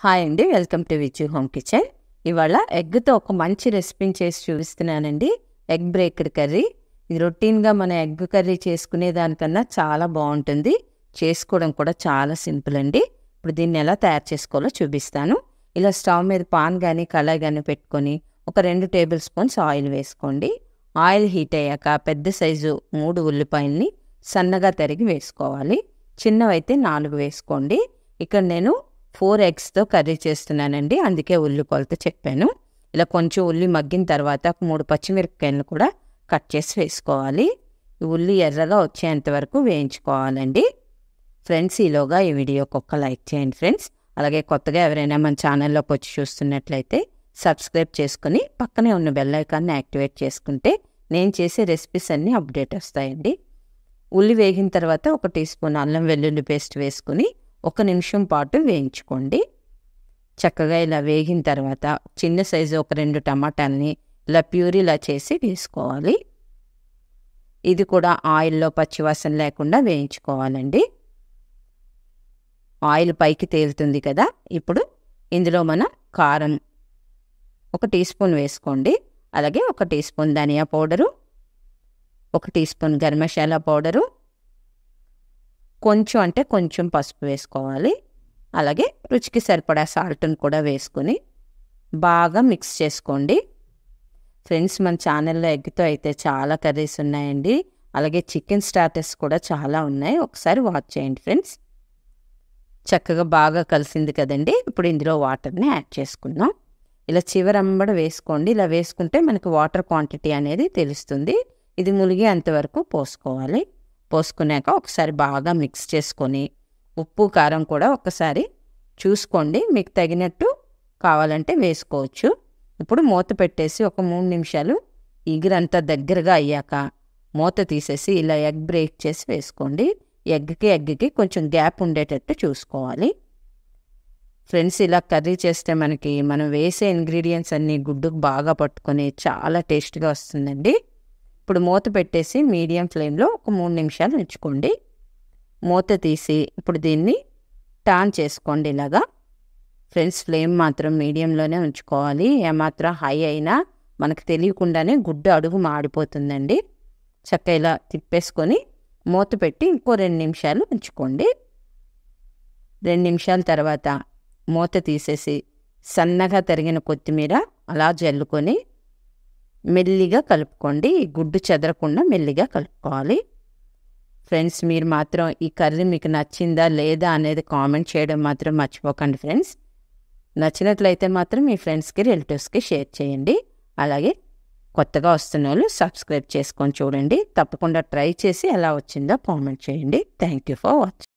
Hi అండి, welcome to Viju home kitchen. ఇవాళ ఎగ్తో ఒక మంచి రెసిపీని చేసి చూపిస్తున్నానండి. Egg breaked curry. ఇది రొటీన్గా మన ఎగ్ కర్రీ చేసుకునే దానికన్నా చాలా బాగుంటుంది. చేసుకోవడం కూడా చాలా సింపుల్ అండి. ఇప్పుడు దీన్ని ఎలా తయారు చేసుకోవాలో చూపిస్తాను. ఇలా స్టవ్ మీద పాన్ కానీ కళాయి కానీ పెట్టుకొని ఒక 2 టేబుల్ స్పూన్స్ ఆయిల్ వేసుకోండి. ఆయిల్ హీట్ అయ్యాక పెద్ద సైజు 3 ఉల్లిపాయల్ని సన్నగా తరిగి వేసుకోవాలి. చిన్నవైతే 4 వేసుకోండి. ఇక్కడ నేను 4 ఎగ్స్తో కర్రీ చేస్తున్నానండి, అందుకే ఉల్లి కొలత చెప్పాను. ఇలా కొంచెం ఉల్లి మగ్గిన తర్వాత 3 పచ్చిమిరపకాయలను కూడా కట్ చేసి వేసుకోవాలి. ఈ ఉల్లి ఎర్రగా వచ్చేంత వరకు వేయించుకోవాలండి. ఫ్రెండ్స్, ఈలోగా ఈ వీడియోకి ఒక లైక్ చేయండి ఫ్రెండ్స్. అలాగే కొత్తగా ఎవరైనా మన ఛానల్లోకి వచ్చి చూస్తున్నట్లయితే సబ్స్క్రైబ్ చేసుకుని పక్కనే ఉన్న బెల్ ఐకాన్ని యాక్టివేట్ చేసుకుంటే నేను చేసే రెసిపీస్ అన్నీ అప్డేట్ వస్తాయండి. ఉల్లి వేగిన తర్వాత 1 టీ స్పూన్ అల్లం వెల్లుల్లి పేస్ట్ వేసుకుని 1 నిమిషం పాటు వేయించుకోండి. చక్కగా ఇలా వేగిన తర్వాత చిన్న సైజు ఒక 2 టమాటాలని ఇలా ప్యూరీలా చేసి వేసుకోవాలి. ఇది కూడా ఆయిల్లో పచ్చివాసన లేకుండా వేయించుకోవాలండి. ఆయిల్ పైకి తేలుతుంది కదా, ఇప్పుడు ఇందులో మన కారం 1 టీ స్పూన్ వేసుకోండి. అలాగే 1 టీ స్పూన్ ధనియా powder, 1 tea spoon garam masala powder, కొంచెం అంటే కొంచెం పసుపు వేసుకోవాలి. అలాగే రుచికి సరిపడా సాల్ట్ని కూడా వేసుకుని బాగా మిక్స్ చేసుకోండి. ఫ్రెండ్స్, మన ఛానల్లో ఎగ్తో అయితే చాలా కర్రీస్ ఉన్నాయండి. అలాగే చికెన్ స్టార్టర్స్ కూడా చాలా ఉన్నాయి, ఒకసారి వాచ్ చేయండి ఫ్రెండ్స్. చక్కగా బాగా కలిసింది కదండి. ఇప్పుడు ఇందులో వాటర్ని యాడ్ చేసుకుందాం. ఇలా చివరంబడ వేసుకోండి. ఇలా వేసుకుంటే మనకి వాటర్ క్వాంటిటీ అనేది తెలుస్తుంది. ఇది ములిగే అంతవరకు పోసుకోవాలి. పోసుకున్నాక ఒకసారి బాగా మిక్స్ చేసుకొని ఉప్పు కారం కూడా ఒకసారి చూసుకోండి, మీకు తగినట్టు కావాలంటే వేసుకోవచ్చు. ఇప్పుడు మూత పెట్టేసి ఒక 3 నిమిషాలు ఇగురంతా దగ్గరగా అయ్యాక మూత తీసేసి ఇలా ఎగ్ బ్రేక్ చేసి వేసుకోండి. ఎగ్కి కొంచెం గ్యాప్ ఉండేటట్టు చూసుకోవాలి. ఫ్రెండ్స్, ఇలా కర్రీ చేస్తే మనం వేసే ఇంగ్రీడియంట్స్ అన్నీ గుడ్డుకు బాగా పట్టుకొని చాలా టేస్ట్గా వస్తుందండి. ఇప్పుడు మూత పెట్టేసి మీడియం ఫ్లేమ్లో ఒక 3 నిమిషాలు ఉంచుకోండి. మూత తీసి ఇప్పుడు దీన్ని టర్న్ చేసుకోండి ఇలాగా. ఫ్రెండ్స్, ఫ్లేమ్ మాత్రం మీడియంలోనే ఉంచుకోవాలి. ఏమాత్రం హై అయినా మనకు తెలియకుండానే గుడ్డు అడుగు మాడిపోతుందండి. చక్కగా ఇలా తిప్పేసుకొని మూత పెట్టి ఇంకో 2 నిమిషాలు ఉంచుకోండి. 2 నిమిషాల తర్వాత మూత తీసేసి సన్నగా తరిగిన కొత్తిమీర అలా జల్లుకొని మెల్లిగా కలుపుకోండి. ఈ గుడ్డు చెదరకుండా మెల్లిగా కలుపుకోవాలి. ఫ్రెండ్స్, మీరు మాత్రం ఈ కర్రీ మీకు నచ్చిందా లేదా అనేది కామెంట్ చేయడం మాత్రం మర్చిపోకండి ఫ్రెండ్స్. నచ్చినట్లయితే మాత్రం మీ ఫ్రెండ్స్కి రిలేటివ్స్కి షేర్ చేయండి. అలాగే కొత్తగా వస్తున్న వాళ్ళు సబ్స్క్రైబ్ చేసుకొని చూడండి. తప్పకుండా ట్రై చేసి ఎలా వచ్చిందో కామెంట్ చేయండి. Thank you for watching.